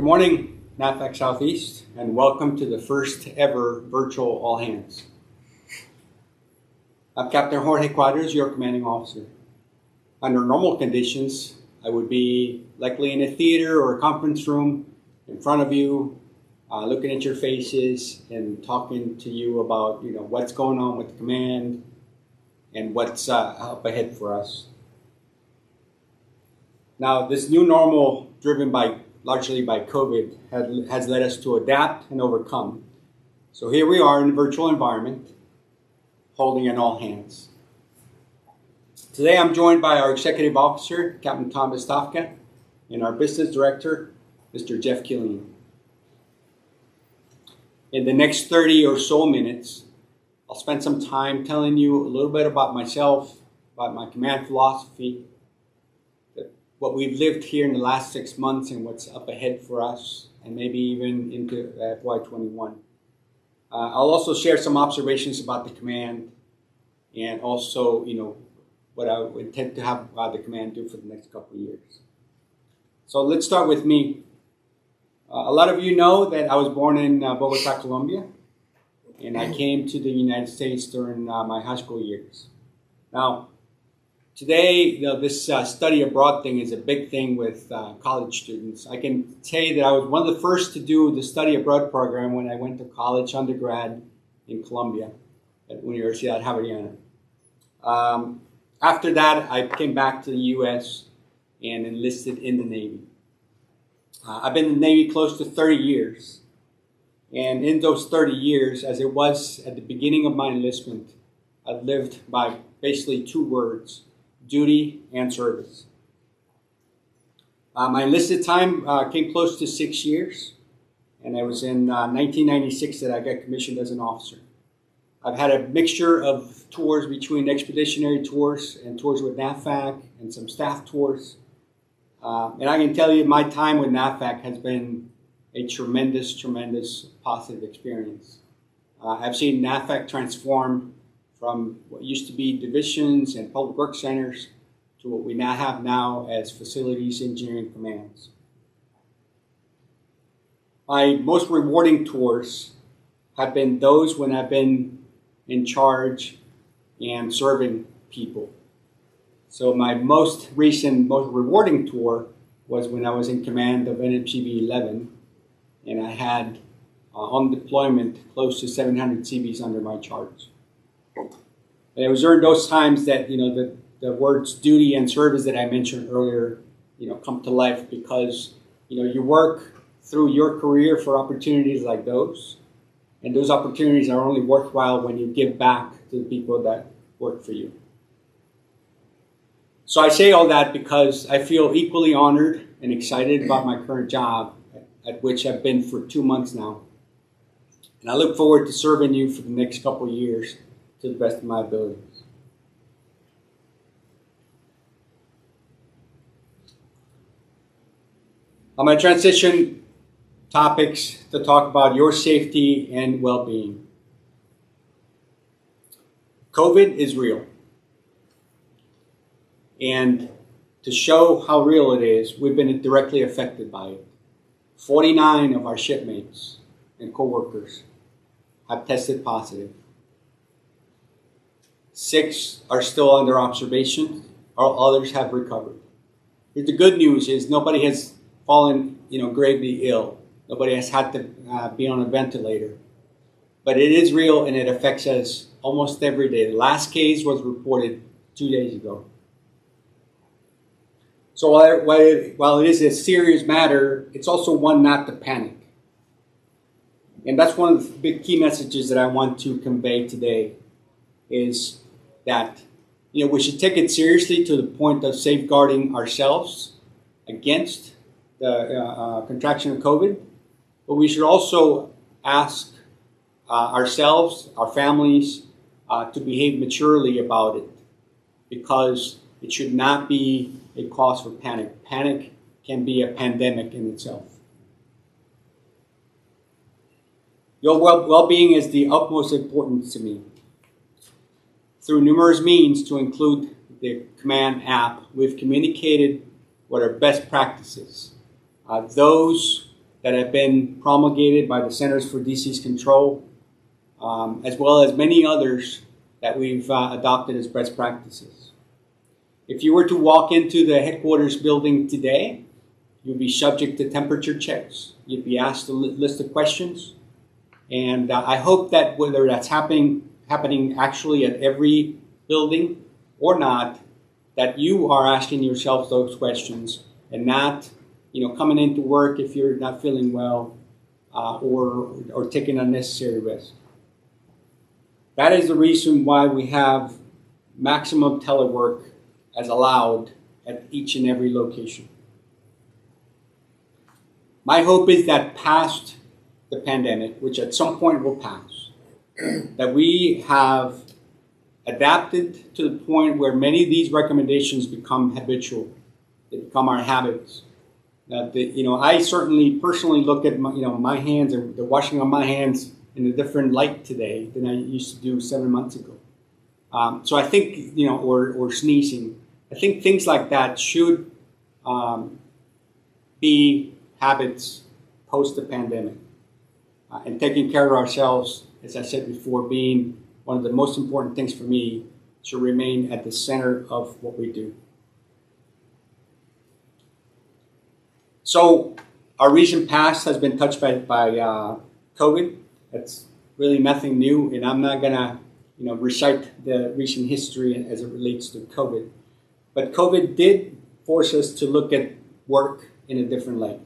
Good morning, NAVFAC Southeast, and welcome to the first ever virtual all hands. I'm Captain Jorge Cuadras, your commanding officer. Under normal conditions, I would be likely in a theater or a conference room in front of you, looking at your faces and talking to you about what's going on with the command and what's up ahead for us. Now, this new normal, driven largely by COVID, has led us to adapt and overcome. So here we are in a virtual environment, holding an all hands. Today I'm joined by our Executive Officer, Captain Thomas Stafka, and our Business Director, Mr. Jeff Killian. In the next 30 or so minutes, I'll spend some time telling you a little bit about myself, about my command philosophy, what we've lived here in the last 6 months and what's up ahead for us, and maybe even into FY21. I'll also share some observations about the command and also, what I would intend to have the command do for the next couple of years. So let's start with me. A lot of you know that I was born in Bogota, Colombia, and I came to the United States during my high school years. Now, today, this study abroad thing is a big thing with college students. I can say that I was one of the first to do the study abroad program when I went to college undergrad in Colombia at Universidad Javeriana. After that, I came back to the U.S. and enlisted in the Navy. I've been in the Navy close to 30 years. And in those 30 years, as it was at the beginning of my enlistment, I've lived by basically two words: duty and service. My enlisted time came close to 6 years, and it was in 1996 that I got commissioned as an officer. I've had a mixture of tours between expeditionary tours and tours with NAVFAC and some staff tours. And I can tell you my time with NAVFAC has been a tremendous, tremendous positive experience. I've seen NAVFAC transform from what used to be divisions and public works centers to what we now have as facilities engineering commands. My most rewarding tours have been those when I've been in charge and serving people. So my most recent, most rewarding tour was when I was in command of NMCB 11, and I had on deployment close to 700 CVs under my charge. And it was during those times that the words duty and service that I mentioned earlier come to life, because you work through your career for opportunities like those, and those opportunities are only worthwhile when you give back to the people that work for you. So I say all that because I feel equally honored and excited about my current job, at which I've been for 2 months now. And I look forward to serving you for the next couple of years to the best of my abilities. I'm going to transition topics to talk about your safety and well-being. COVID is real. And to show how real it is, we've been directly affected by it. 49 of our shipmates and co-workers have tested positive. 6 are still under observation, or others have recovered. The good news is nobody has fallen, gravely ill. Nobody has had to be on a ventilator. But it is real, and it affects us almost every day. The last case was reported 2 days ago. So while it is a serious matter, it's also one not to panic. And that's one of the big key messages that I want to convey today, is that we should take it seriously to the point of safeguarding ourselves against the contraction of COVID, but we should also ask ourselves, our families, to behave maturely about it, because it should not be a cause for panic. Panic can be a pandemic in itself. Your well-being is the utmost importance to me. Through numerous means, to include the command app, we've communicated what are best practices. Those that have been promulgated by the Centers for Disease Control, as well as many others that we've adopted as best practices. If you were to walk into the headquarters building today, you'd be subject to temperature checks. You'd be asked a list of questions. And I hope that whether that's happening actually at every building or not, that you are asking yourself those questions and not, coming into work if you're not feeling well or taking unnecessary risk. That is the reason why we have maximum telework as allowed at each and every location. My hope is that past the pandemic, which at some point will pass, that we have adapted to the point where many of these recommendations become habitual. They become our habits. I certainly personally look at my hands and the washing of my hands in a different light today than I used to do 7 months ago. So I think, or sneezing. I think things like that should be habits post the pandemic. And taking care of ourselves, as I said before, being one of the most important things for me, should remain at the center of what we do. So our recent past has been touched by COVID. That's really nothing new, and I'm not gonna recite the recent history as it relates to COVID. But COVID did force us to look at work in a different light.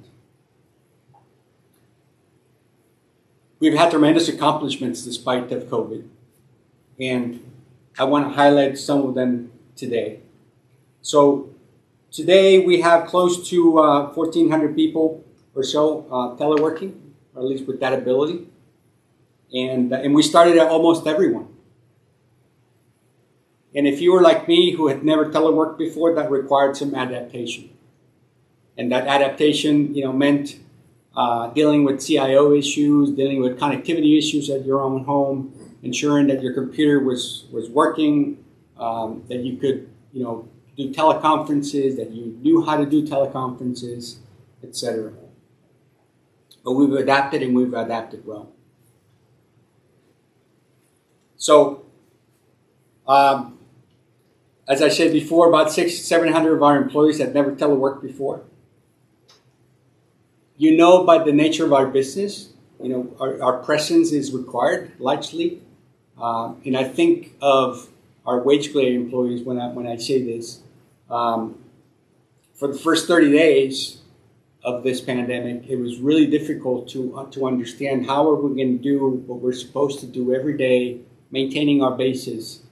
We've had tremendous accomplishments despite of COVID, and I want to highlight some of them today. So today we have close to 1,400 people or so teleworking, or at least with that ability, and we started at almost everyone. And if you were like me, who had never teleworked before, that required some adaptation, and that adaptation, meant dealing with CIO issues, dealing with connectivity issues at your own home, ensuring that your computer was working, that you could, do teleconferences, that you knew how to do teleconferences, etc. But we've adapted, and we've adapted well. So, as I said before, about 700 of our employees had never teleworked before. By the nature of our business, our presence is required largely. And I think of our wage grade employees when I say this. For the first 30 days of this pandemic, it was really difficult to understand how are we going to do what we're supposed to do every day, maintaining our bases,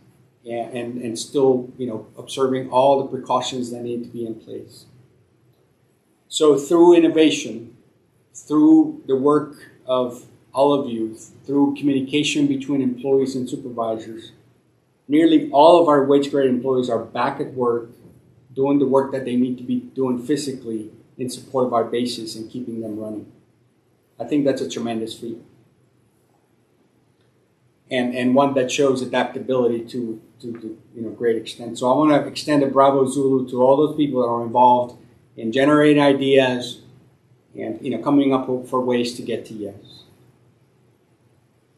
and still, observing all the precautions that need to be in place. So through innovation, through the work of all of you, through communication between employees and supervisors, nearly all of our wage grade employees are back at work, doing the work that they need to be doing physically in support of our bases and keeping them running. I think that's a tremendous feat. And one that shows adaptability to great extent. So I want to extend a bravo Zulu to all those people that are involved in generating ideas and coming up for ways to get to yes.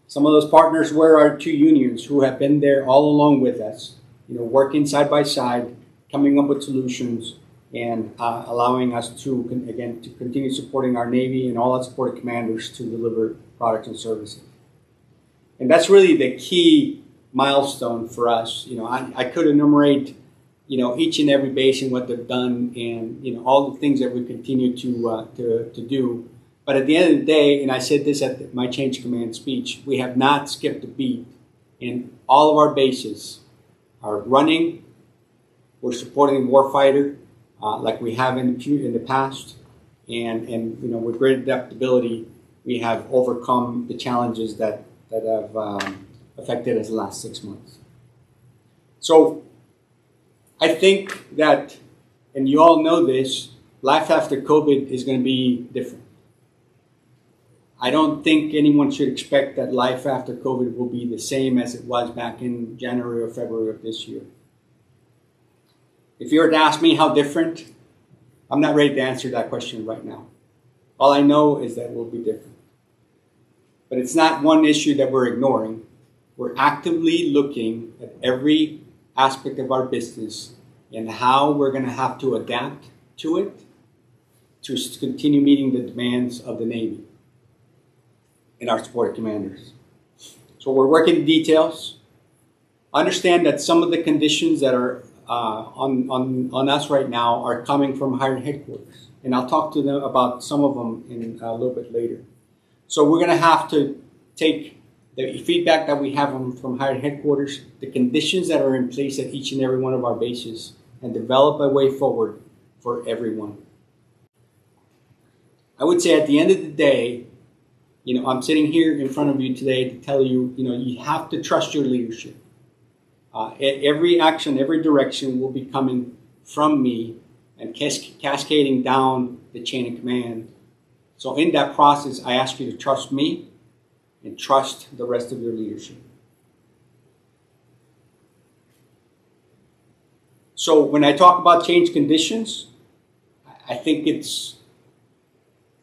Some of those partners were our two unions who have been there all along with us, working side by side, coming up with solutions, and allowing us to continue supporting our Navy and all our supported commanders to deliver products and services. And that's really the key milestone for us. I could enumerate, each and every base and what they've done, and all the things that we continue to do. But at the end of the day, and I said this at my Change Command speech, we have not skipped a beat, and all of our bases are running. We're supporting the warfighter like we have in the past, and with great adaptability, we have overcome the challenges that have affected us the last 6 months. So I think that, and you all know this, life after COVID is going to be different. I don't think anyone should expect that life after COVID will be the same as it was back in January or February of this year. If you were to ask me how different, I'm not ready to answer that question right now. All I know is that we'll be different. But it's not one issue that we're ignoring. We're actively looking at every aspect of our business and how we're going to have to adapt to it to continue meeting the demands of the Navy and our support commanders. So we're working the details. Understand that some of the conditions that are on us right now are coming from higher headquarters. And I'll talk to them about some of them in a little bit later. So we're going to have to take the feedback that we have from higher headquarters, the conditions that are in place at each and every one of our bases, and develop a way forward for everyone. I would say at the end of the day, I'm sitting here in front of you today to tell you, you have to trust your leadership. Every action, every direction will be coming from me and cascading down the chain of command. So in that process, I ask you to trust me and trust the rest of your leadership. So when I talk about change conditions, I think it's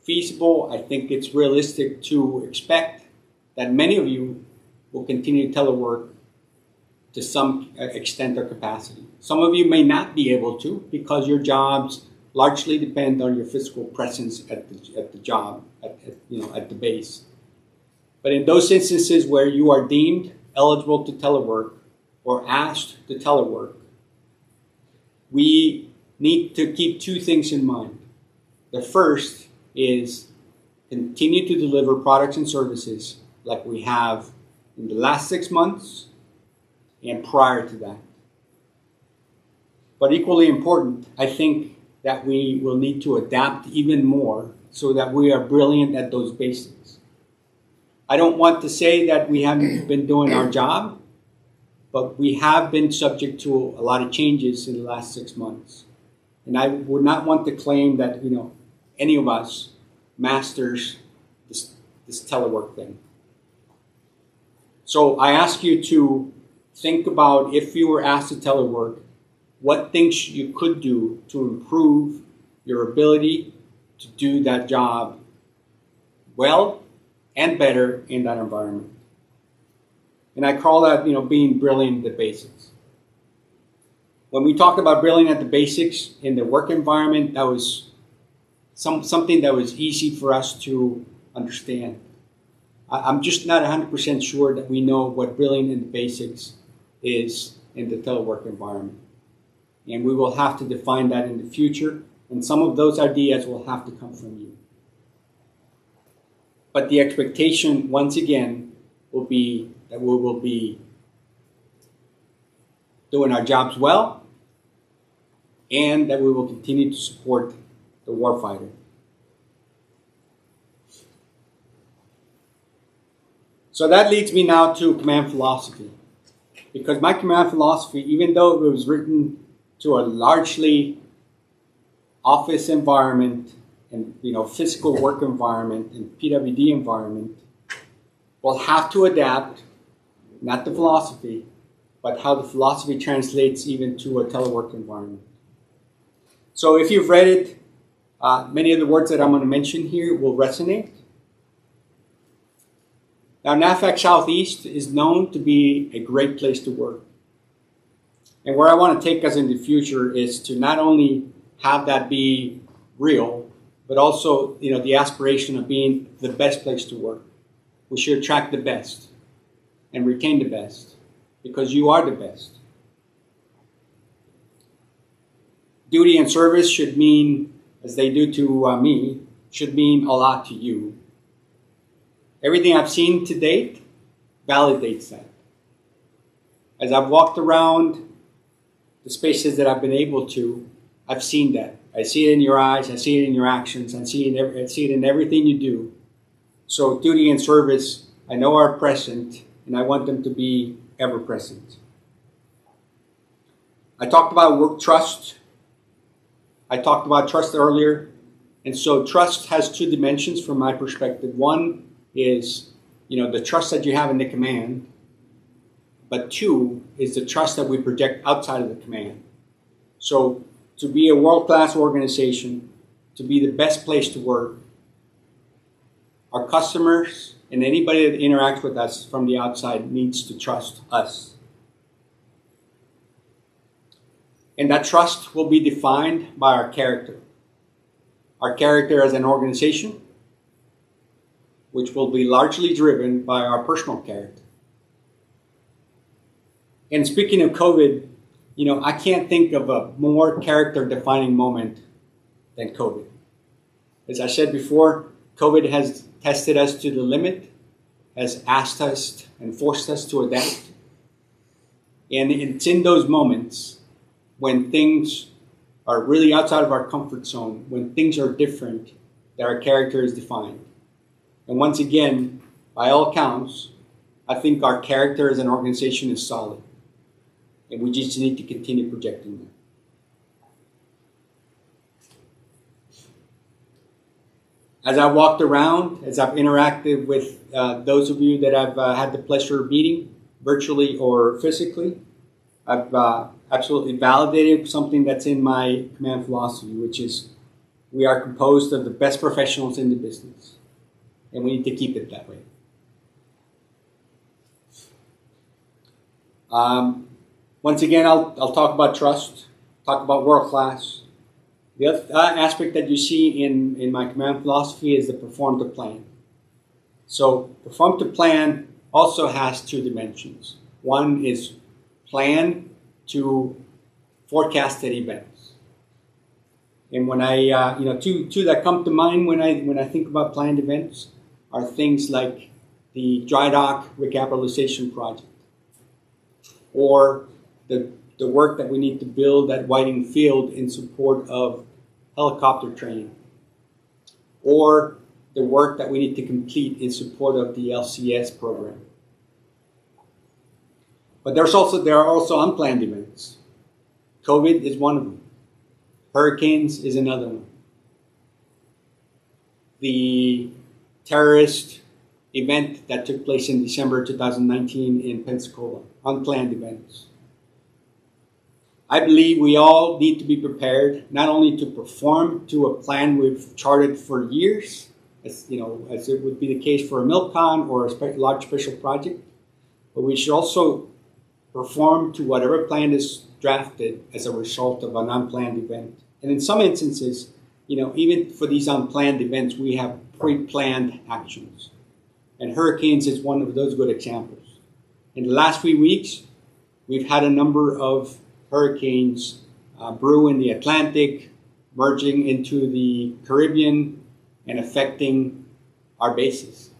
feasible, I think it's realistic to expect that many of you will continue telework to some extent or capacity. Some of you may not be able to because your jobs largely depend on your physical presence at the job, at the base. But in those instances where you are deemed eligible to telework or asked to telework, we need to keep two things in mind. The first is continue to deliver products and services like we have in the last 6 months and prior to that. But equally important, I think that we will need to adapt even more so that we are brilliant at those basics. I don't want to say that we haven't been doing our job, but we have been subject to a lot of changes in the last 6 months. And I would not want to claim that, any of us masters this telework thing. So I ask you to think about, if you were asked to telework, what things you could do to improve your ability to do that job well and better in that environment. And I call that, being brilliant at the basics. When we talked about brilliant at the basics in the work environment, that was something that was easy for us to understand. I'm just not 100% sure that we know what brilliant in the basics is in the telework environment. And we will have to define that in the future, and some of those ideas will have to come from you. But the expectation, once again, will be that we will be doing our jobs well, and that we will continue to support the warfighter. So that leads me now to command philosophy. Because my command philosophy, even though it was written to a largely office environment and physical work environment and PWD environment, will have to adapt, not the philosophy, but how the philosophy translates even to a telework environment. So if you've read it, many of the words that I'm going to mention here will resonate. Now, NAVFAC Southeast is known to be a great place to work. And where I want to take us in the future is to not only have that be real, but also, the aspiration of being the best place to work. We should attract the best and retain the best because you are the best. Duty and service should mean, as they do to me, should mean a lot to you. Everything I've seen to date validates that. As I've walked around the spaces that I've been able to, I've seen that. I see it in your eyes, I see it in your actions, I see it in everything you do. So duty and service, I know are present, and I want them to be ever present. I talked about work trust. I talked about trust earlier. And so trust has two dimensions from my perspective. One is, the trust that you have in the command. But two is the trust that we project outside of the command. So to be a world-class organization, to be the best place to work, Our customers and anybody that interacts with us from the outside needs to trust us. And that trust will be defined by our character. Our character as an organization, which will be largely driven by our personal character. And speaking of COVID, I can't think of a more character-defining moment than COVID. As I said before, COVID has tested us to the limit, has asked us and forced us to adapt. And it's in those moments when things are really outside of our comfort zone, when things are different, that our character is defined. And once again, by all accounts, I think our character as an organization is solid. And we just need to continue projecting that. As I walked around, as I've interacted with those of you that I've had the pleasure of meeting, virtually or physically, I've absolutely validated something that's in my command philosophy, which is we are composed of the best professionals in the business, and we need to keep it that way. Once again, I'll talk about trust, talk about world-class. The other aspect that you see in my command philosophy is the perform to plan. So perform to plan also has two dimensions. One is plan to forecasted events. And when I, two that come to mind when I think about planned events are things like the dry dock recapitalization project, or the work that we need to build at Whiting Field in support of helicopter training, or the work that we need to complete in support of the LCS program. But there are also unplanned events. COVID is one of them. Hurricanes is another one. The terrorist event that took place in December 2019 in Pensacola, unplanned events. I believe we all need to be prepared not only to perform to a plan we've charted for years, as it would be the case for a MilCon or a large special project, but we should also perform to whatever plan is drafted as a result of an unplanned event. And in some instances, even for these unplanned events, we have pre-planned actions. And hurricanes is one of those good examples. In the last few weeks, we've had a number of hurricanes brew in the Atlantic, merging into the Caribbean and affecting our bases.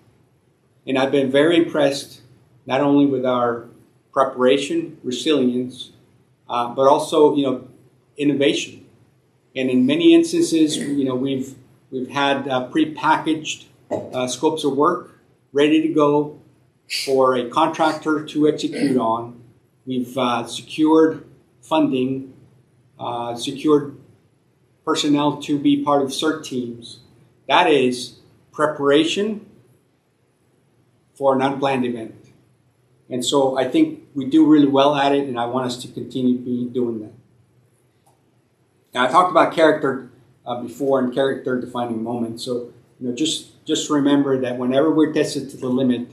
And I've been very impressed not only with our preparation, resilience, but also innovation. And in many instances, we've had pre-packaged scopes of work ready to go for a contractor to execute on. We've secured funding, secured personnel to be part of CERT teams. That is preparation for an unplanned event. And so I think we do really well at it, and I want us to continue doing that. Now, I talked about character before and character defining moments. So, just remember that whenever we're tested to the limit,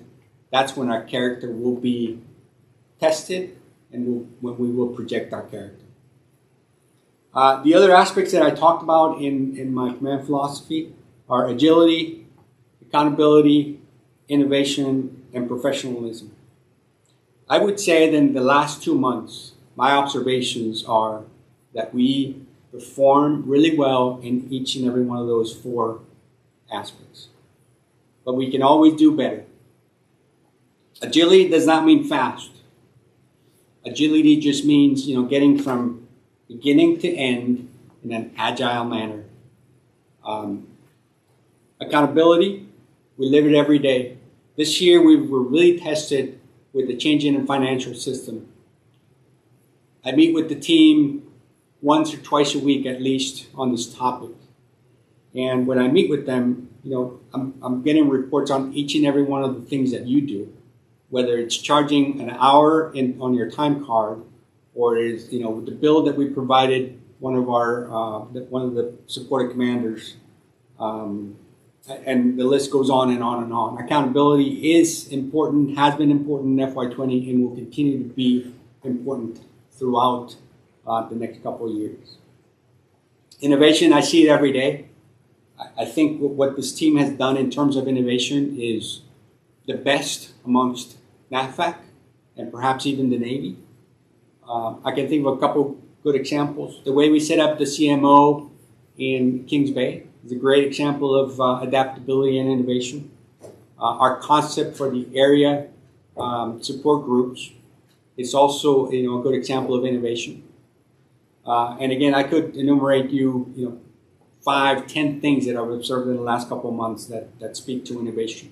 that's when our character will be tested and when we will project our character. The other aspects that I talked about in my command philosophy are agility, accountability, innovation, and professionalism. I would say that in the last 2 months, my observations are that we perform really well in each and every one of those 4 aspects. But we can always do better. Agility does not mean fast. Agility just means, getting from beginning to end in an agile manner. Accountability, we live it every day. This year we were really tested with the change in the financial system. I meet with the team once or twice a week at least on this topic. And when I meet with them, I'm getting reports on each and every one of the things that you do, whether it's charging an hour on your time card, or is the bill that we provided one of the supported commanders and the list goes on and on and on. Accountability is important, has been important in FY20, and will continue to be important throughout the next couple of years. Innovation, I see it every day. I think what this team has done in terms of innovation is the best amongst NAVFAC and perhaps even the Navy. I can think of a couple good examples. The way we set up the CMO in Kings Bay is a great example of adaptability and innovation. Our concept for the area support groups is also a good example of innovation. And again, I could enumerate you 5, 10 things that I've observed in the last couple of months that speak to innovation.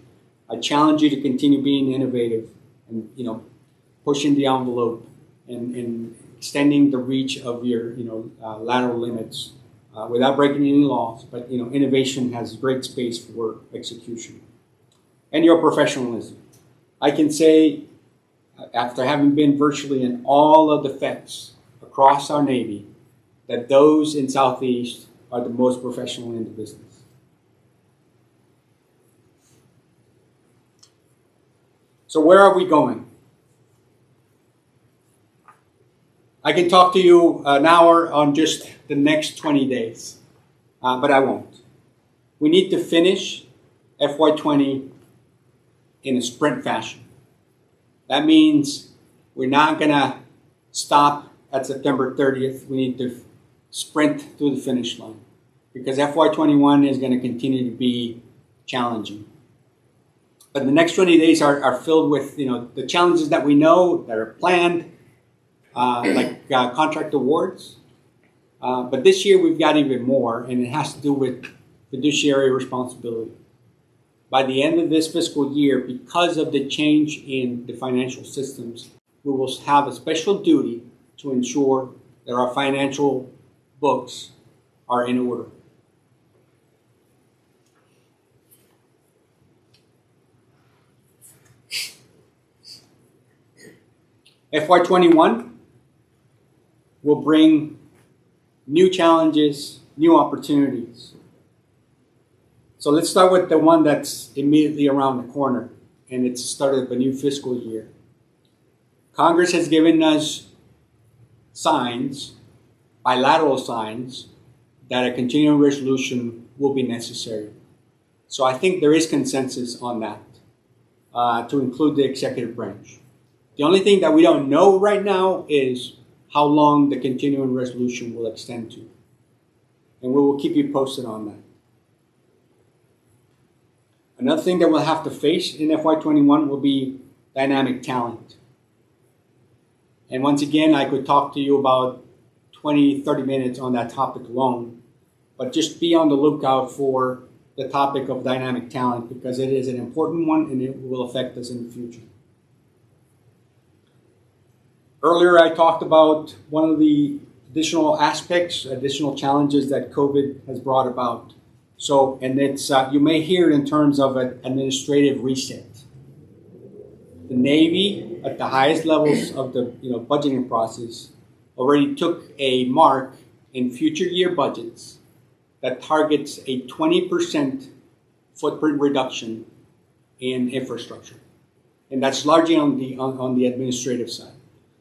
I challenge you to continue being innovative and pushing the envelope and extending the reach of your lateral limits without breaking any laws. But innovation has great space for execution. And your professionalism. I can say, after having been virtually in all of the FECs across our Navy, that those in Southeast are the most professional in the business. So where are we going? I can talk to you an hour on just the next 20 days, but I won't. We need to finish FY20 in a sprint fashion. That means we're not going to stop at September 30th. We need to sprint through the finish line because FY21 is going to continue to be challenging. But the next 20 days are filled with the challenges that we know that are planned, like contract awards. But this year we've got even more, and it has to do with fiduciary responsibility. By the end of this fiscal year, because of the change in the financial systems, we will have a special duty to ensure that our financial books are in order. FY21 will bring new challenges, new opportunities. So let's start with the one that's immediately around the corner, and it's the start of a new fiscal year. Congress has given us signs, bilateral signs, that a continuing resolution will be necessary. So I think there is consensus on that to include the executive branch. The only thing that we don't know right now is how long the continuing resolution will extend to. And we will keep you posted on that. Another thing that we'll have to face in FY21 will be dynamic talent. And once again, I could talk to you about 20, 30 minutes on that topic alone, but just be on the lookout for the topic of dynamic talent because it is an important one and it will affect us in the future. Earlier, I talked about one of the additional aspects, additional challenges that COVID has brought about. So, and it's you may hear it in terms of an administrative reset. The Navy, at the highest levels of the budgeting process, already took a mark in future year budgets that targets a 20% footprint reduction in infrastructure, and that's largely on the administrative side.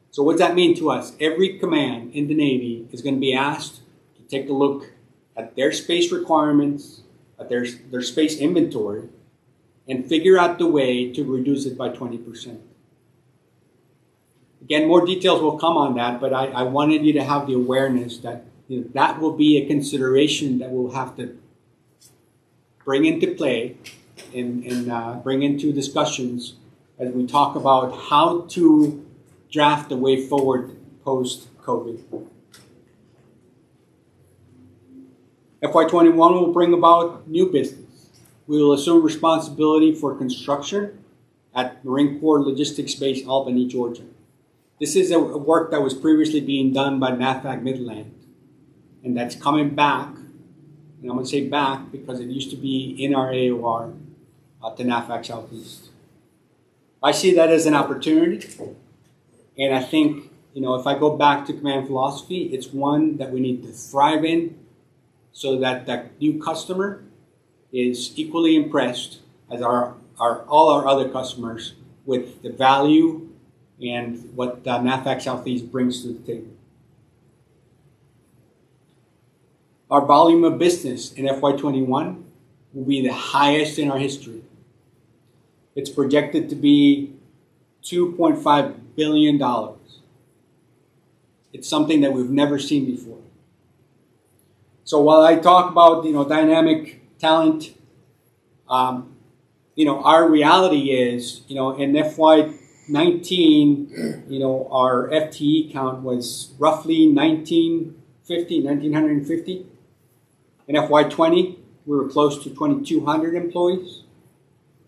So what does that mean to us? Every command in the Navy is going to be asked to take a look at their space requirements, at their space inventory, and figure out the way to reduce it by 20%. Again, more details will come on that, but I wanted you to have the awareness that that will be a consideration that we'll have to bring into play and bring into discussions as we talk about how to draft the way forward post-COVID. FY21 will bring about new business. We will assume responsibility for construction at Marine Corps Logistics Base, Albany, Georgia. This is a work that was previously being done by NAVFAC Midland, and that's coming back, and I'm going to say back because it used to be in our AOR to NAVFAC Southeast. I see that as an opportunity, and I think, if I go back to command philosophy, it's one that we need to thrive in so that that new customer is equally impressed as all our other customers with the value and what NAVFAC Southeast brings to the table. Our volume of business in FY21 will be the highest in our history. It's projected to be $2.5 billion. It's something that we've never seen before. So while I talk about dynamic talent, our reality is in FY19, our FTE count was roughly 1950. In FY20, we were close to 2,200 employees.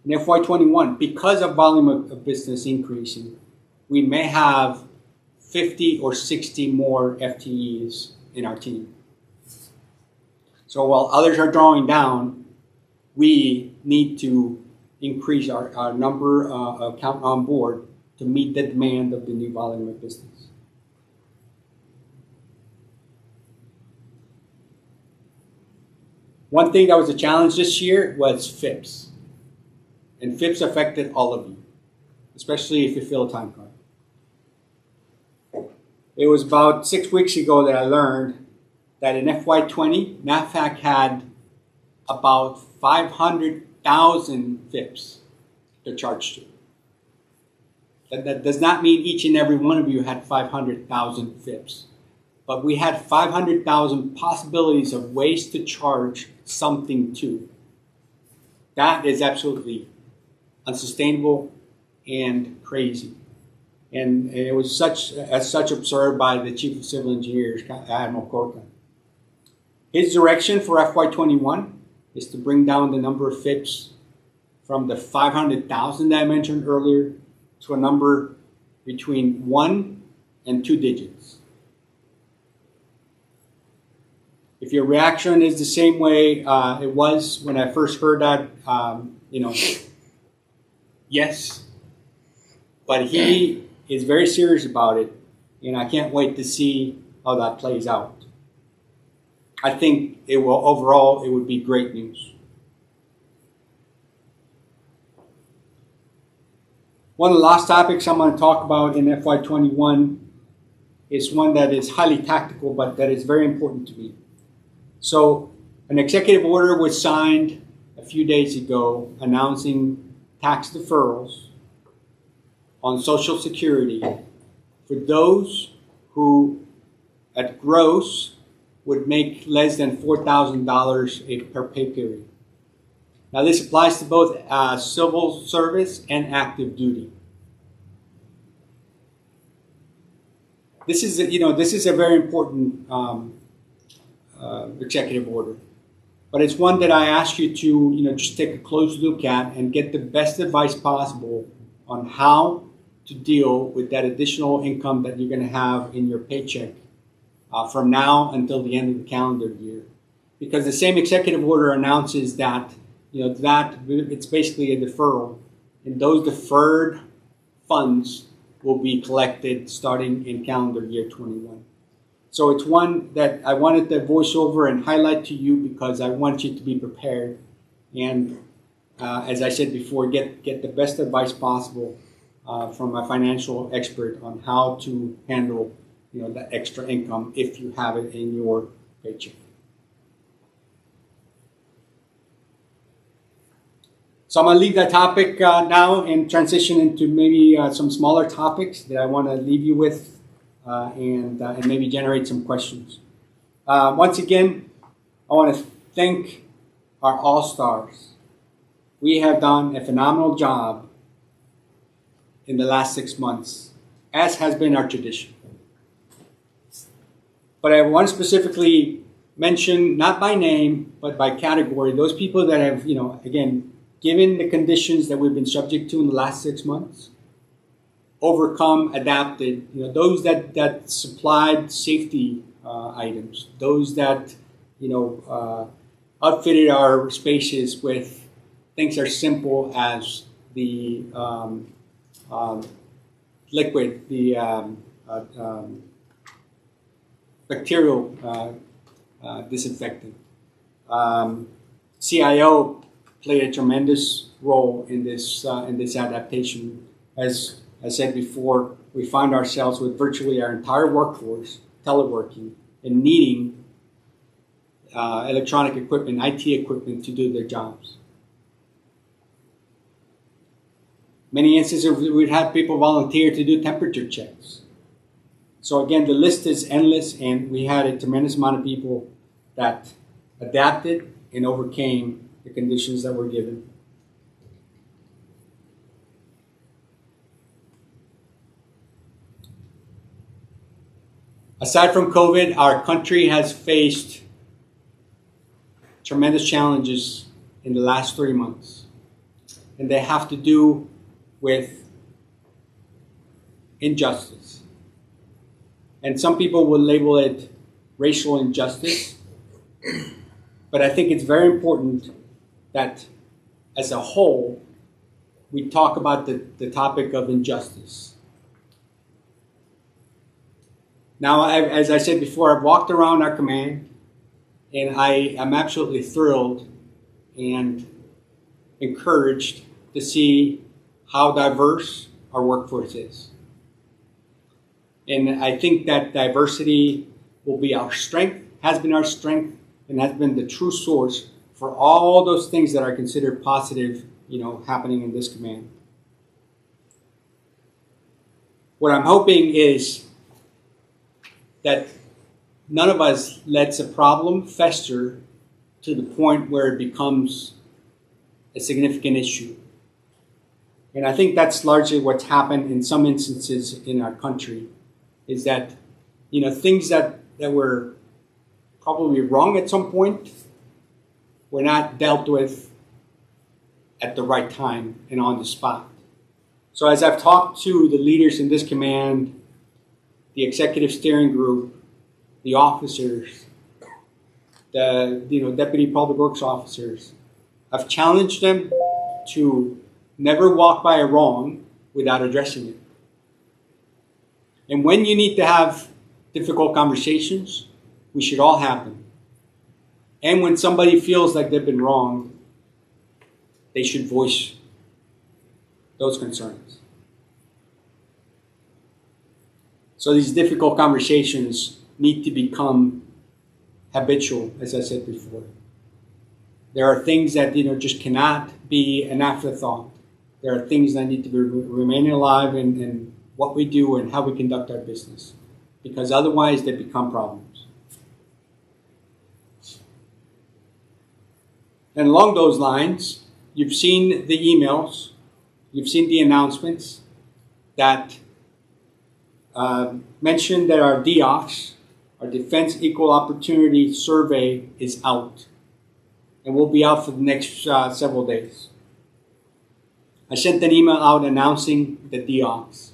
In FY21, because of volume of business increasing, we may have 50 or 60 more FTEs in our team. So while others are drawing down, we need to increase our number of count on board to meet the demand of the new volume of business. One thing that was a challenge this year was FIPS. And FIPS affected all of you, especially if you fill a time card. It was about 6 weeks ago that I learned that in FY20, NAVFAC had about 500,000 FIPS to charge to. That does not mean each and every one of you had 500,000 FIPS. But we had 500,000 possibilities of ways to charge something to. That is absolutely unsustainable and crazy. And it was such observed by the Chief of Civil Engineers, Admiral Corcoran. His direction for FY21 is to bring down the number of FIPS from the 500,000 that I mentioned earlier to a number between 1 and 2 digits. If your reaction is the same way it was when I first heard that, yes. But he is very serious about it, and I can't wait to see how that plays out. I think overall it would be great news. One of the last topics I'm going to talk about in FY21 is one that is highly tactical, but that is very important to me. So an executive order was signed a few days ago announcing tax deferrals on Social Security for those who at gross would make less than $4,000 per pay period. Now this applies to both civil service and active duty. This is a very important executive order, but it's one that I ask you to just take a close look at and get the best advice possible on how to deal with that additional income that you're going to have in your paycheck from now until the end of the calendar year. Because the same executive order announces that that it's basically a deferral, and those deferred funds will be collected starting in calendar year 21. So it's one that I wanted to voice over and highlight to you because I want you to be prepared and, as I said before, get the best advice possible from a financial expert on how to handle that extra income if you have it in your paycheck. So I'm going to leave that topic now and transition into maybe some smaller topics that I want to leave you with and maybe generate some questions. Once again, I want to thank our all-stars. We have done a phenomenal job in the last 6 months, as has been our tradition. But I want to specifically mention, not by name, but by category, those people that have, again, given the conditions that we've been subject to in the last 6 months, overcome, adapted, those that supplied safety items, those that, outfitted our spaces with things as simple as the liquid, the bacterial disinfectant. CIO played a tremendous role in this adaptation. As I said before, we found ourselves with virtually our entire workforce teleworking and needing electronic equipment, IT equipment to do their jobs. Many instances we'd have people volunteer to do temperature checks. So again, the list is endless, and we had a tremendous amount of people that adapted and overcame the conditions that were given. Aside from COVID, our country has faced tremendous challenges in the last 3 months, and they have to do with injustice. And some people will label it racial injustice, but I think it's very important that as a whole, we talk about the topic of injustice. Now, as I said before, I've walked around our command, and I am absolutely thrilled and encouraged to see how diverse our workforce is. And I think that diversity will be our strength, has been our strength, and has been the true source for all those things that are considered positive, happening in this command. What I'm hoping is that none of us lets a problem fester to the point where it becomes a significant issue. And I think that's largely what's happened in some instances in our country, is that, things that were probably wrong at some point were not dealt with at the right time and on the spot. So as I've talked to the leaders in this command, the executive steering group, the officers, the deputy public works officers, I've challenged them to never walk by a wrong without addressing it. And when you need to have difficult conversations, we should all have them. And when somebody feels like they've been wrong, they should voice those concerns. So these difficult conversations need to become habitual, as I said before. There are things that just cannot be an afterthought. There are things that need to be remaining alive in what we do and how we conduct our business, because otherwise they become problems. And along those lines, you've seen the emails, you've seen the announcements that mention that our DEOCS, our Defense Equal Opportunity Survey, is out and will be out for the next several days. I sent an email out announcing the DEOCS,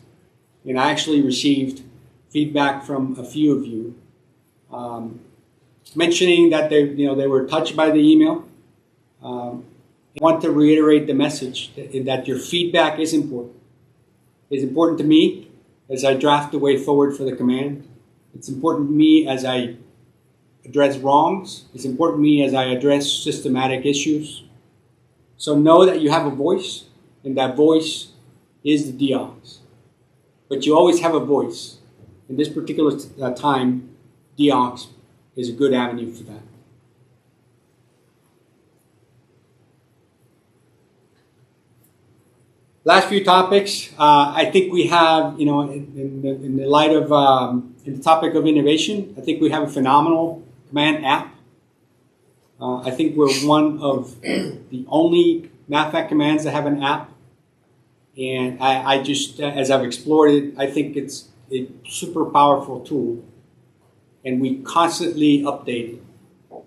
and I actually received feedback from a few of you mentioning that they were touched by the email. I want to reiterate the message that your feedback is important. It's important to me as I draft the way forward for the command. It's important to me as I address wrongs. It's important to me as I address systematic issues. So know that you have a voice, and that voice is the DEOCS. But you always have a voice. In this particular time, DEOCS is a good avenue for that. Last few topics. I think we have, in the light of in the topic of innovation, I think we have a phenomenal command app. I think we're one of the only NAVFAC commands that have an app. And I just, as I've explored it, I think it's a super powerful tool. And we constantly update it.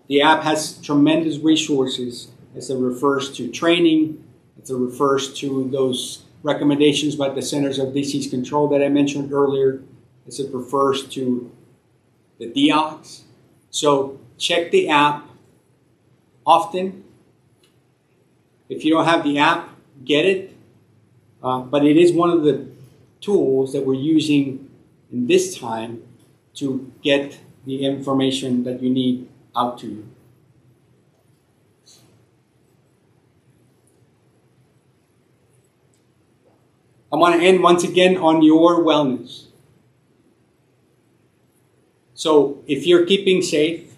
The app has tremendous resources as it refers to training, as it refers to those recommendations by the Centers of Disease Control that I mentioned earlier, as it refers to the DEOCS. So check the app often. If you don't have the app, get it. But it is one of the tools that we're using in this time to get the information that you need out to you. I want to end once again on your wellness. So if you're keeping safe,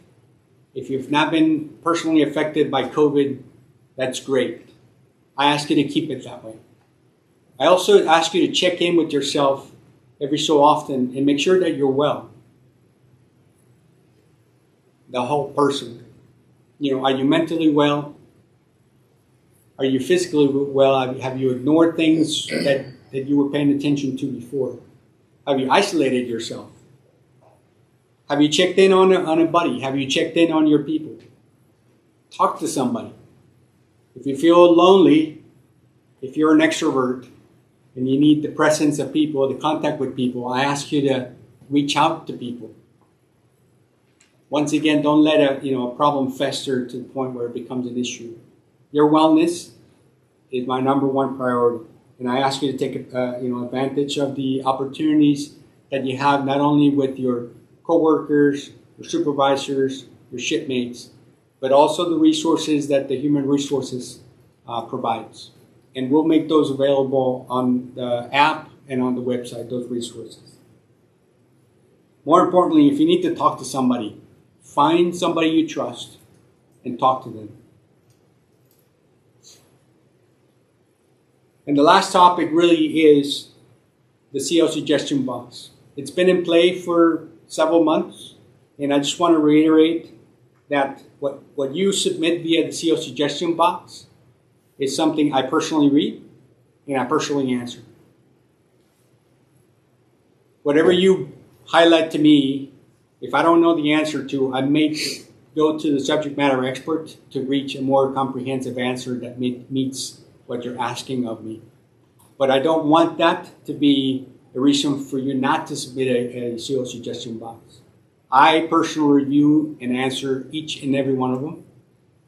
if you've not been personally affected by COVID, that's great. I ask you to keep it that way. I also ask you to check in with yourself every so often and make sure that you're well. The whole person. Are you mentally well? Are you physically well? Have you ignored things that you were paying attention to before? Have you isolated yourself? Have you checked in on a buddy? Have you checked in on your people? Talk to somebody. If you feel lonely, if you're an extrovert and you need the presence of people, the contact with people, I ask you to reach out to people. Once again, don't let a problem fester to the point where it becomes an issue. Your wellness is my number one priority, and I ask you to take advantage of the opportunities that you have, not only with your coworkers, your supervisors, your shipmates, but also the resources that the human resources provides. And we'll make those available on the app and on the website, those resources. More importantly, if you need to talk to somebody, find somebody you trust and talk to them. And the last topic really is the CO suggestion box. It's been in play for several months, and I just want to reiterate that what you submit via the CO suggestion box is something I personally read and I personally answer. Whatever you highlight to me, if I don't know the answer to, I may go to the subject matter expert to reach a more comprehensive answer that meets what you're asking of me. But I don't want that to be a reason for you not to submit a CO suggestion box. I personally review and answer each and every one of them.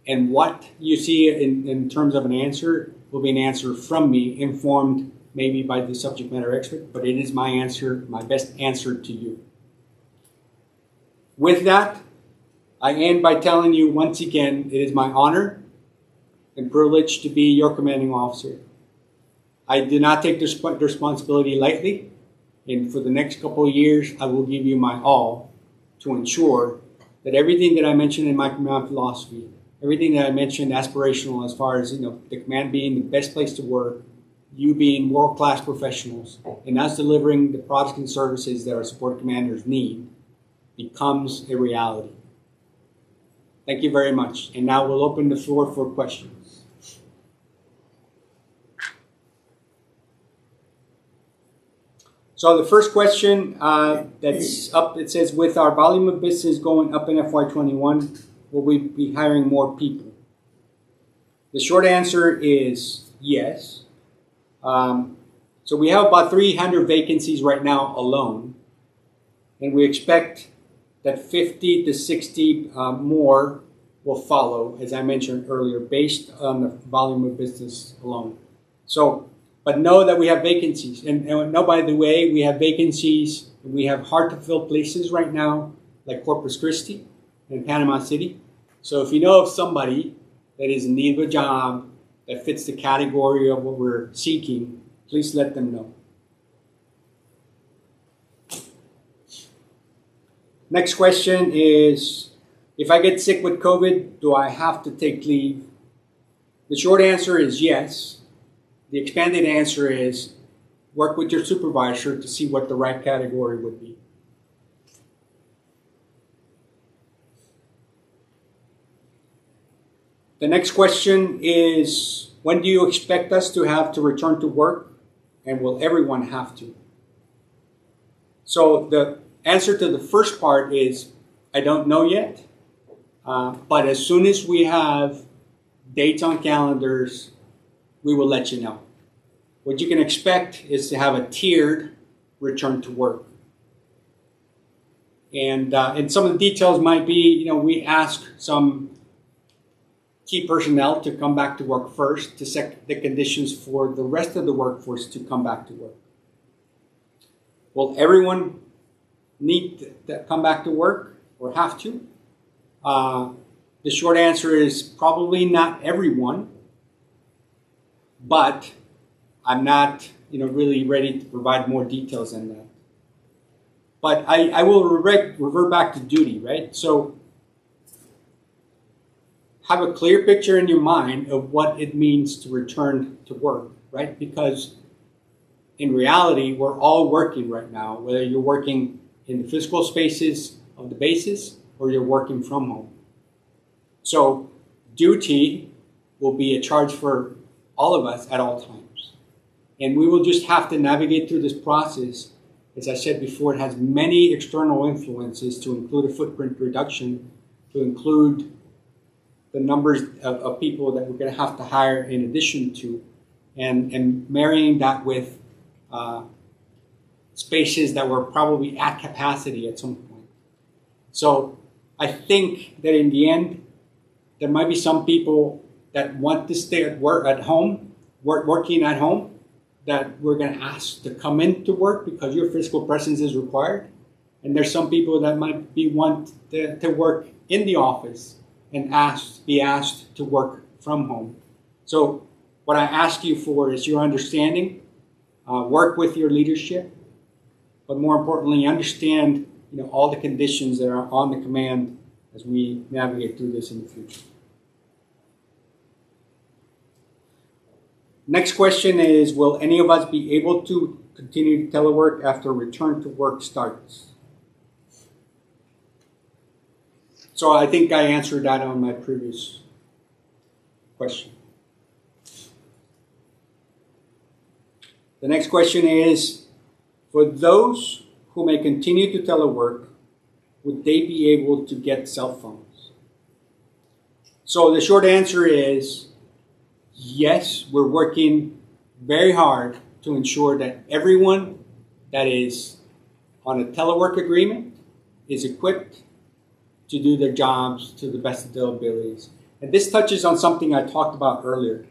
And what you see in terms of an answer will be an answer from me, informed maybe by the subject matter expert, but it is my answer, my best answer to you. With that, I end by telling you once again, it is my honor and privilege to be your commanding officer. I do not take this responsibility lightly, and for the next couple of years, I will give you my all to ensure that everything that I mentioned in my command philosophy, everything that I mentioned aspirational as far as the command being the best place to work, you being world-class professionals, and us delivering the products and services that our support commanders need, becomes a reality. Thank you very much. And now we'll open the floor for questions. So the first question that's up, it says, with our volume of business going up in FY21, will we be hiring more people? The short answer is yes. So we have about 300 vacancies right now alone, and we expect that 50 to 60 more will follow, as I mentioned earlier, based on the volume of business alone. So, but know that we have vacancies. And know, by the way, we have vacancies, we have hard-to-fill places right now, like Corpus Christi and Panama City. So if you know of somebody that is in need of a job that fits the category of what we're seeking, please let them know. Next question is, if I get sick with COVID, do I have to take leave? The short answer is yes. The expanded answer is work with your supervisor to see what the right category would be. The next question is, when do you expect us to have to return to work, and will everyone have to? So the answer to the first part is, I don't know yet, but as soon as we have dates on calendars, we will let you know. What you can expect is to have a tiered return to work. And some of the details might be, we ask some key personnel to come back to work first to set the conditions for the rest of the workforce to come back to work. Will everyone need to come back to work or have to? The short answer is probably not everyone, but I'm not really ready to provide more details on that. But I will revert back to duty, right? So have a clear picture in your mind of what it means to return to work, right? Because in reality, we're all working right now, whether you're working in the physical spaces of the bases or you're working from home. So duty will be a charge for all of us at all times. And we will just have to navigate through this process. As I said before, it has many external influences, to include a footprint reduction, to include the numbers of people that we're going to have to hire in addition to, and marrying that with spaces that were probably at capacity at some point. So I think that in the end, there might be some people that want to stay at home, working at home, that we're going to ask to come into work because your physical presence is required. And there's some people that might want to work in the office and be asked to work from home. So what I ask you for is your understanding, work with your leadership, but more importantly, understand all the conditions that are on the command as we navigate through this in the future. Next question is, will any of us be able to continue telework after return to work starts? So I think I answered that on my previous question. The next question is, for those who may continue to telework, would they be able to get cell phones? So the short answer is, yes, we're working very hard to ensure that everyone that is on a telework agreement is equipped to do their jobs to the best of their abilities. And this touches on something I talked about earlier,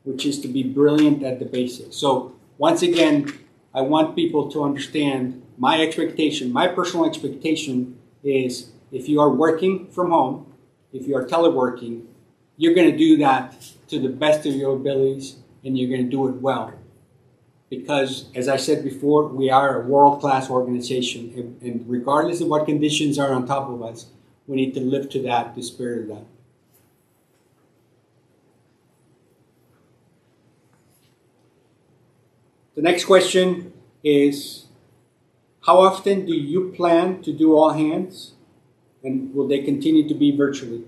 which is to be brilliant at the basics. So once again, I want people to understand my expectation, my personal expectation is, if you are working from home, if you are teleworking, you're going to do that to the best of your abilities, and you're going to do it well. Because, as I said before, we are a world-class organization, and regardless of what conditions are on top of us, we need to live to that, the spirit of that. The next question is, how often do you plan to do all hands, and will they continue to be virtually?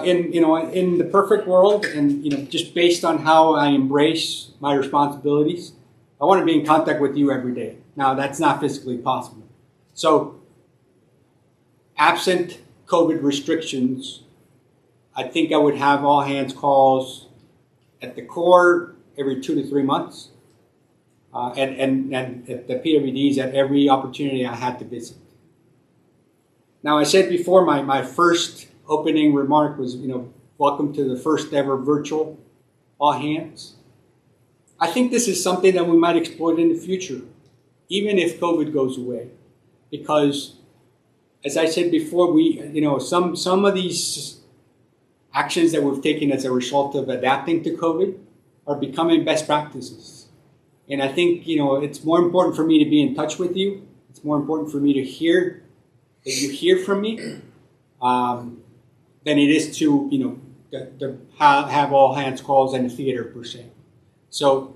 In the perfect world, and just based on how I embrace my responsibilities, I want to be in contact with you every day. Now, that's not physically possible. So, absent COVID restrictions, I think I would have all hands calls at the core every 2 to 3 months, and at the PWDs at every opportunity I had to visit. Now, I said before, my first opening remark was, welcome to the first ever virtual all hands. I think this is something that we might exploit in the future, even if COVID goes away, because, as I said before, some of these actions that we've taken as a result of adapting to COVID are becoming best practices. And I think, it's more important for me to be in touch with you. It's more important for me to hear that you hear from me, than it is to, have all hands calls in a theater per se. So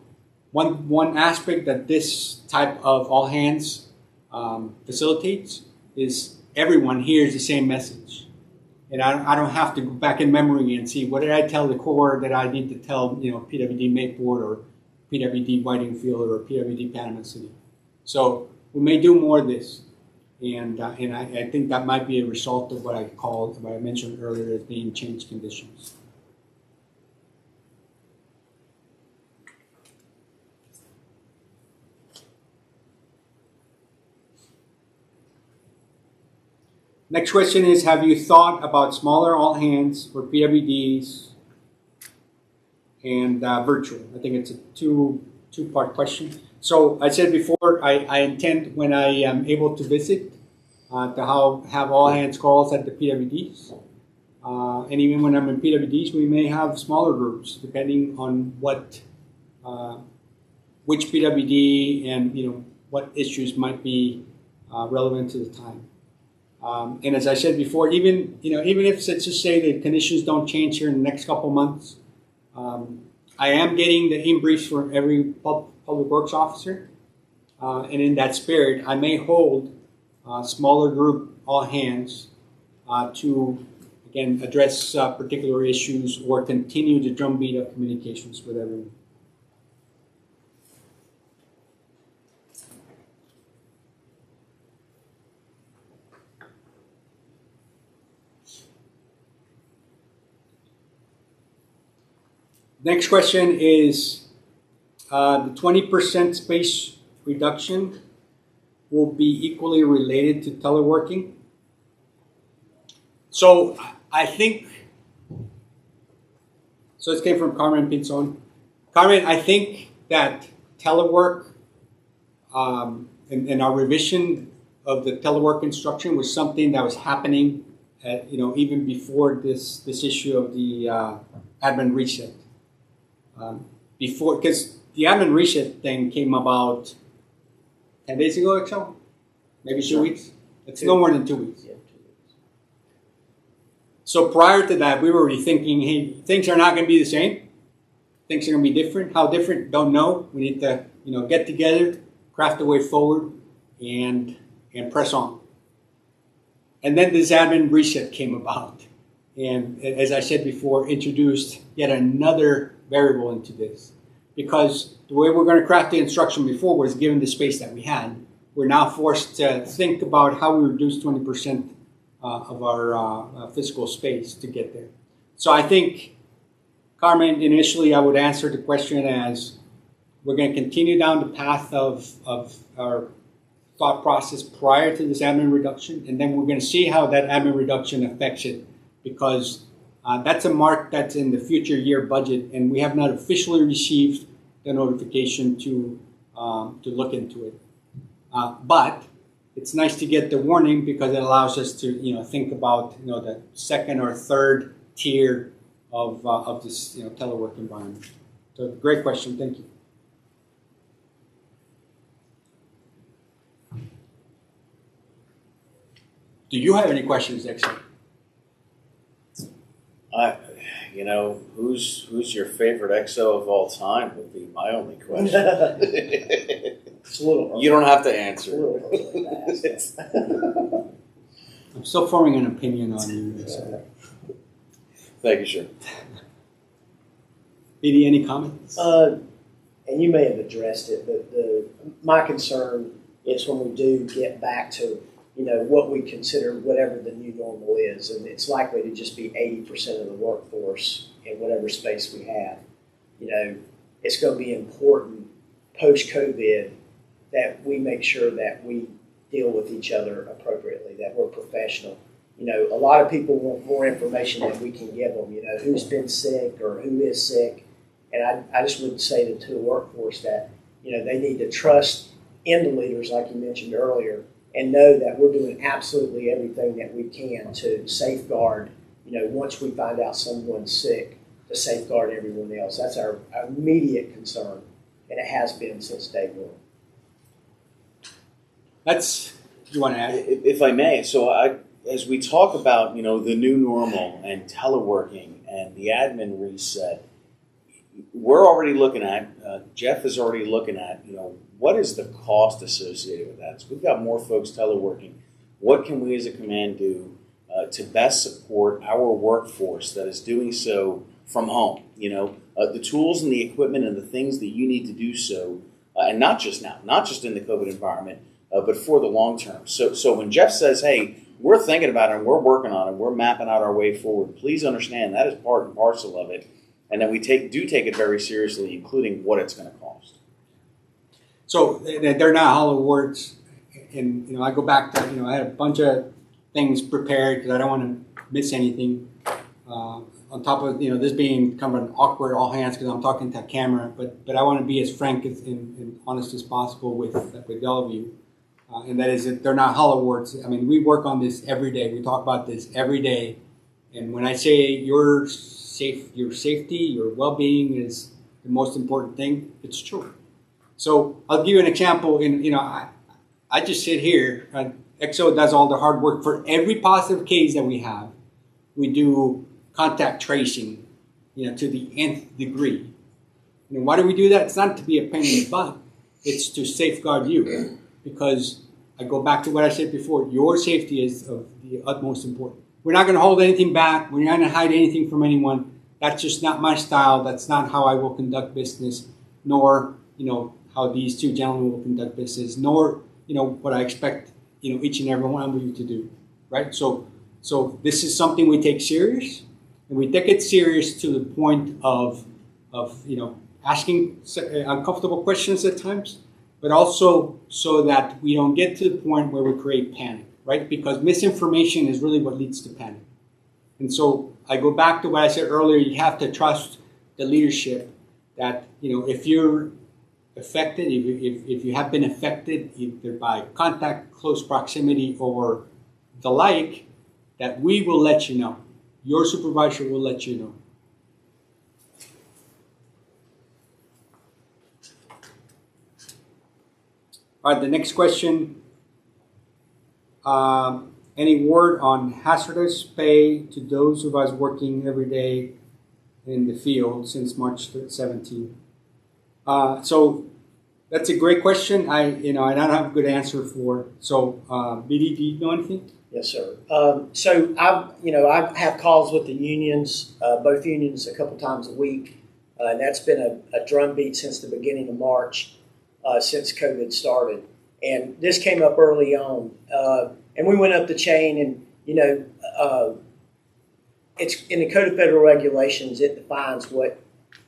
one aspect that this type of all hands facilitates is everyone hears the same message. And I don't have to go back in memory and see, what did I tell the core that I need to tell, PWD Mayport or PWD Whitingfield or PWD Panama City. So we may do more of this. And I think that might be a result of what I mentioned earlier as being changed conditions. Next question is, have you thought about smaller all hands for PWDs and virtual? I think it's a two-part question. So I said before, I intend, when I am able to visit, to have all hands calls at the PWDs. And even when I'm in PWDs, we may have smaller groups depending on what, which PWD and what issues might be relevant to the time. And as I said before, even if let's just say the conditions don't change here in the next couple months, I am getting the in-briefs for every public works officer, and in that spirit, I may hold a smaller group, all hands, to again address particular issues or continue the drumbeat of communications with everyone. Next question is the 20% space reduction will be equally related to teleworking. So I think, so this came from Carmen Pinzon. Carmen, I think that telework and our revision of the telework instruction was something that was happening at, even before this issue of the admin reset. Because the admin reset thing came about 10 days ago, Excel? Maybe 2 weeks? It's no more than 2 weeks. Yeah, 2 weeks. So prior to that, we were already thinking, hey, things are not going to be the same. Things are going to be different. How different? Don't know. We need to, get together, craft a way forward, and press on. And then this admin reset came about. And as I said before, introduced yet another variable into this. Because the way we're going to craft the instruction before was given the space that we had. We're now forced to think about how we reduce 20% of our physical space to get there. So I think, Carmen, initially I would answer the question as we're going to continue down the path of our thought process prior to this admin reduction, and then we're going to see how that admin reduction affects it, because that's a mark that's in the future year budget, and we have not officially received the notification to look into it. But it's nice to get the warning because it allows us to think about the second or third tier of this telework environment. So great question, thank you. Do you have any questions, Dexter? Who's your favorite XO of all time would be my only question. It's a little early. You don't have to answer. It's a little early to ask that. I'm still forming an opinion on you. So. Thank you, sir. BD, any comments? And you may have addressed it, but my concern is when we do get back to what we consider whatever the new normal is, and it's likely to just be 80% of the workforce in whatever space we have. It's going to be important post-COVID that we make sure that we deal with each other appropriately, that we're professional. A lot of people want more information than we can give them, who's been sick or who is sick. And I just would say to the workforce that, they need to trust in the leaders, like you mentioned earlier, and know that we're doing absolutely everything that we can to safeguard, once we find out someone's sick, to safeguard everyone else. That's our immediate concern, and it has been since day one. You want to add? If I may, so as we talk about, the new normal and teleworking and the admin reset, we're already looking at, Jeff is already looking at, what is the cost associated with that? So we've got more folks teleworking. What can we as a command do to best support our workforce that is doing so from home? The tools and the equipment and the things that you need to do so, and not just now, not just in the COVID environment, but for the long term. So when Jeff says, hey, we're thinking about it and we're working on it, we're mapping out our way forward, please understand that is part and parcel of it, and that we do take it very seriously, including what it's going to cost. So they're not hollow words, and I go back to I had a bunch of things prepared because I don't want to miss anything. On top of this being kind of an awkward all hands because I'm talking to a camera, but I want to be as frank and honest as possible with all of you, and that is that they're not hollow words. I mean, we work on this every day. We talk about this every day, And when I say your safety, your well-being is the most important thing, it's true. So I'll give you an example. I just sit here. XO does all the hard work for every positive case that we have. We do contact tracing, to the nth degree. Why do we do that? It's not to be a pain in the butt. It's to safeguard you, because I go back to what I said before. Your safety is of the utmost importance. We're not going to hold anything back. We're not going to hide anything from anyone. That's just not my style. That's not how I will conduct business, nor how these two gentlemen will conduct business, nor what I expect each and every one of you to do, right? So this is something we take serious, and we take it serious to the point of asking uncomfortable questions at times, but also so that we don't get to the point where we create panic, right? Because misinformation is really what leads to panic. And so I go back to what I said earlier. You have to trust the leadership that if you're affected, if you have been affected either by contact, close proximity, or the like, that we will let you know. Your supervisor will let you know. All right, the next question. Any word on hazardous pay to those of us working every day in the field since March 17th? So that's a great question. I don't have a good answer for. So, BD, do you know anything? Yes, sir. So I have calls with the unions, both unions, a couple times a week, and that's been a drumbeat since the beginning of March, since COVID started. And this came up early on, and we went up the chain, and it's in the Code of Federal Regulations. It defines what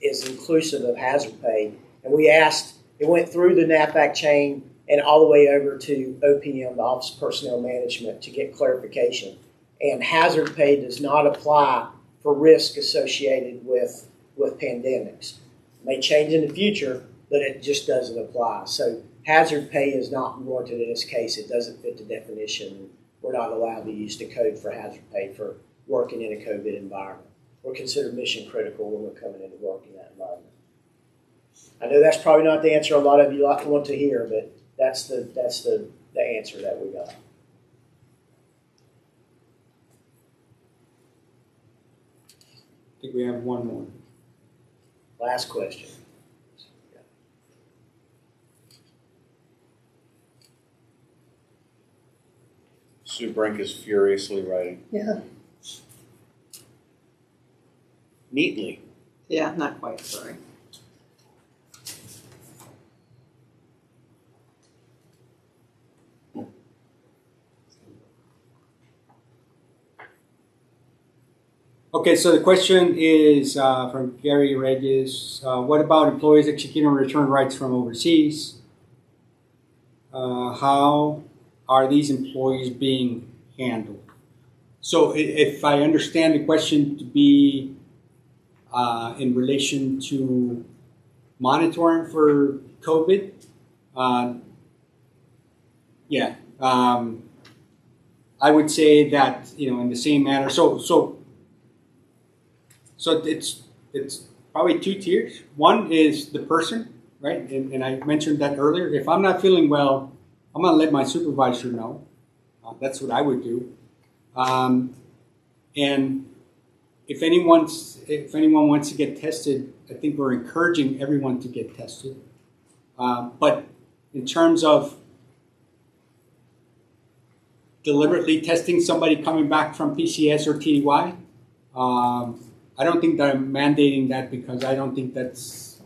is inclusive of hazard pay, and we asked. It went through the NAVFAC chain and all the way over to OPM, the Office of Personnel Management, to get clarification. And hazard pay does not apply for risk associated with pandemics. It may change in the future, but it just doesn't apply. So hazard pay is not warranted in this case. It doesn't fit the definition. We're not allowed to use the code for hazard pay for working in a COVID environment. We're considered mission critical when we're coming into work in that environment. I know that's probably not the answer a lot of you want to hear, but that's the answer that we got. I think we have one more. Last question. Sue Brink is furiously writing. Yeah. Neatly. Yeah, not quite, sorry. Okay, so the question is from Gary Regis. What about employees executing return rights from overseas? How are these employees being handled? So if I understand the question to be in relation to monitoring for COVID, I would say that, in the same manner. So it's probably two tiers. One is the person, right? And I mentioned that earlier. If I'm not feeling well, I'm going to let my supervisor know. That's what I would do. And if anyone wants to get tested, I think we're encouraging everyone to get tested. But in terms of deliberately testing somebody coming back from PCS or TDY, I don't think that I'm mandating that, because I don't think that's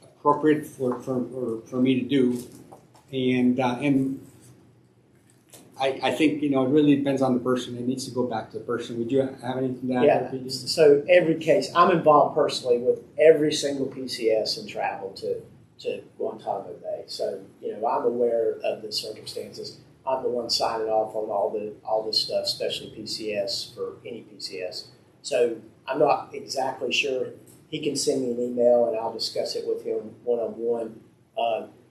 appropriate for me to do. And I think, it really depends on the person. It needs to go back to the person. Would you have anything to add? Yeah, so every case, I'm involved personally with every single PCS and travel to Guantanamo Bay. So, I'm aware of the circumstances. I'm the one signing off on all the stuff, especially PCS, for any PCS. So I'm not exactly sure. He can send me an email and I'll discuss it with him one-on-one.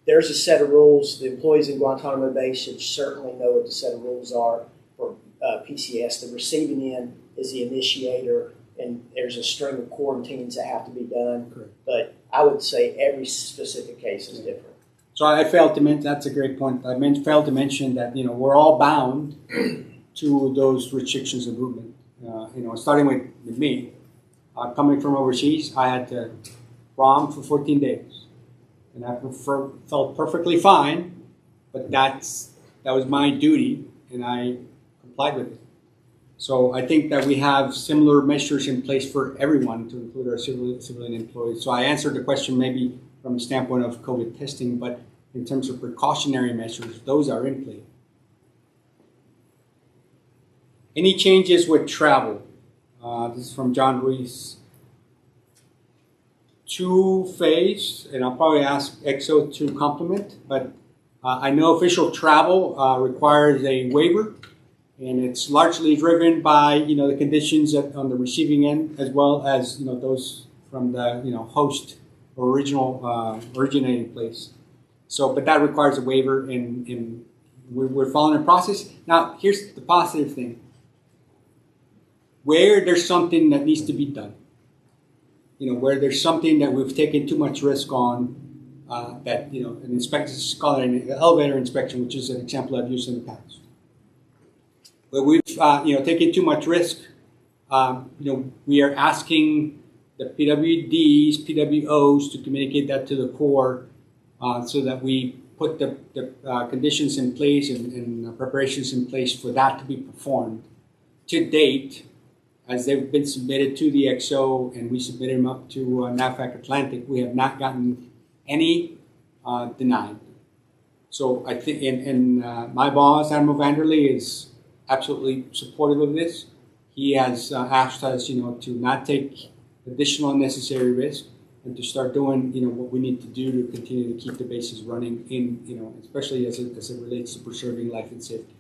There's a set of rules. The employees in Guantanamo Bay should certainly know what the set of rules are for PCS. The receiving end is the initiator, and there's a string of quarantines that have to be done. Correct. But I would say every specific case is different. So I failed to mention, that's a great point. I failed to mention that, we're all bound to those restrictions of movement. Starting with me, coming from overseas, I had to ROM for 14 days. And I felt perfectly fine, but that was my duty, and I complied with it. So I think that we have similar measures in place for everyone, to include our civilian employees. So I answered the question maybe from the standpoint of COVID testing, but in terms of precautionary measures, those are in play. Any changes with travel? This is from John Ruiz. Two-phase, and I'll probably ask EXO to complement, but I know official travel requires a waiver, and it's largely driven by the conditions on the receiving end, as well as those from the host or originating place. So, but that requires a waiver, and we're following the process. Now, here's the positive thing: where there's something that needs to be done, where there's something that we've taken too much risk on, that an inspection, call it an elevator inspection, which is an example I've used in the past. Where we've taken too much risk, we are asking the PWDs, PWOs to communicate that to the Corps, so that we put the conditions in place and preparations in place for that to be performed. To date, as they've been submitted to the XO and we submitted them up to NAVFAC Atlantic, we have not gotten any denied. So I think, and my boss, Admiral Vanderlei, is absolutely supportive of this. He has asked us, to not take additional unnecessary risk and to start doing, what we need to do to continue to keep the bases running especially as it relates to preserving life and safety.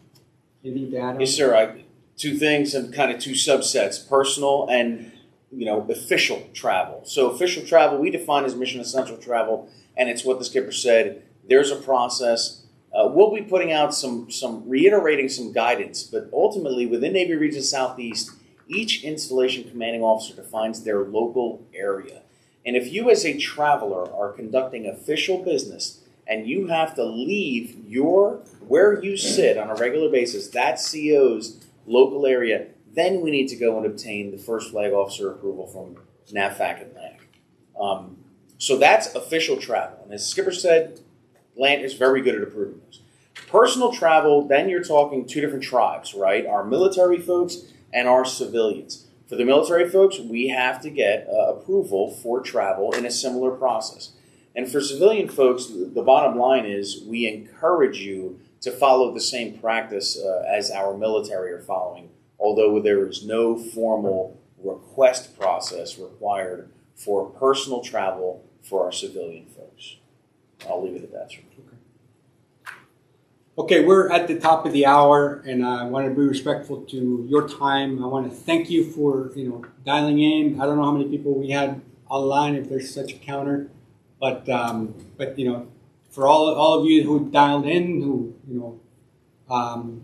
Anything to add on? Yes, sir. Two things and kind of two subsets: personal and official travel. So official travel we define as mission essential travel, and it's what the skipper said. There's a process. We'll be putting out reiterating some guidance, but ultimately within Navy Region Southeast, each installation commanding officer defines their local area. And if you as a traveler are conducting official business and you have to leave where you sit on a regular basis, that CO's local area, then we need to go and obtain the first flag officer approval from NAVFAC Atlantic. So that's official travel. And as the skipper said, Land is very good at approving those. Personal travel, then you're talking two different tribes, right? Our military folks and our civilians. For the military folks, we have to get approval for travel in a similar process. And for civilian folks, the bottom line is we encourage you to follow the same practice as our military are following, although there is no formal request process required for personal travel for our civilian folks. I'll leave it at that, sir. Okay, we're at the top of the hour, and I want to be respectful to your time. I want to thank you for dialing in. I don't know how many people we had online, if there's such a counter, but for all of you who dialed in, who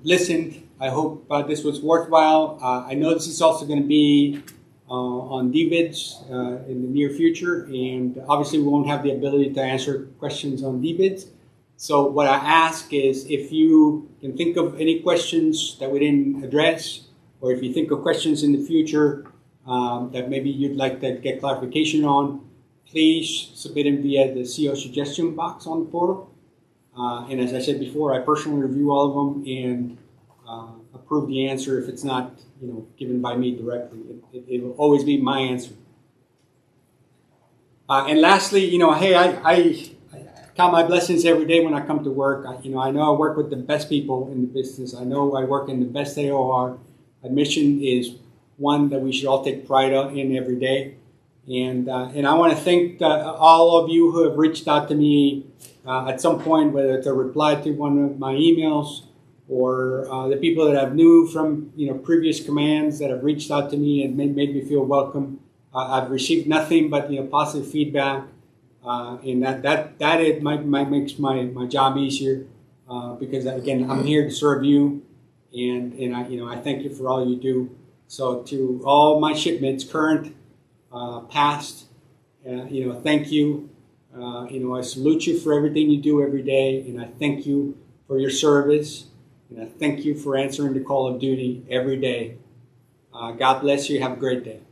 listened, I hope this was worthwhile. I know this is also going to be on DBIDs in the near future, and obviously we won't have the ability to answer questions on DBIDs. So what I ask is, if you can think of any questions that we didn't address, or if you think of questions in the future that maybe you'd like to get clarification on, please submit them via the CO suggestion box on the portal. And as I said before, I personally review all of them and approve the answer if it's not given by me directly. It will always be my answer. And lastly, hey, I count my blessings every day when I come to work. I know I work with the best people in the business. I know I work in the best AOR. My mission is one that we should all take pride in every day. And I want to thank all of you who have reached out to me at some point, whether it's a reply to one of my emails or the people that I've knew from previous commands that have reached out to me and made me feel welcome. I've received nothing but positive feedback. And that makes my job easier because again, I'm here to serve you, and I thank you for all you do. So to all my shipmates, current, past, thank you. I salute you for everything you do every day, and I thank you for your service, and I thank you for answering the call of duty every day. God bless you. Have a great day.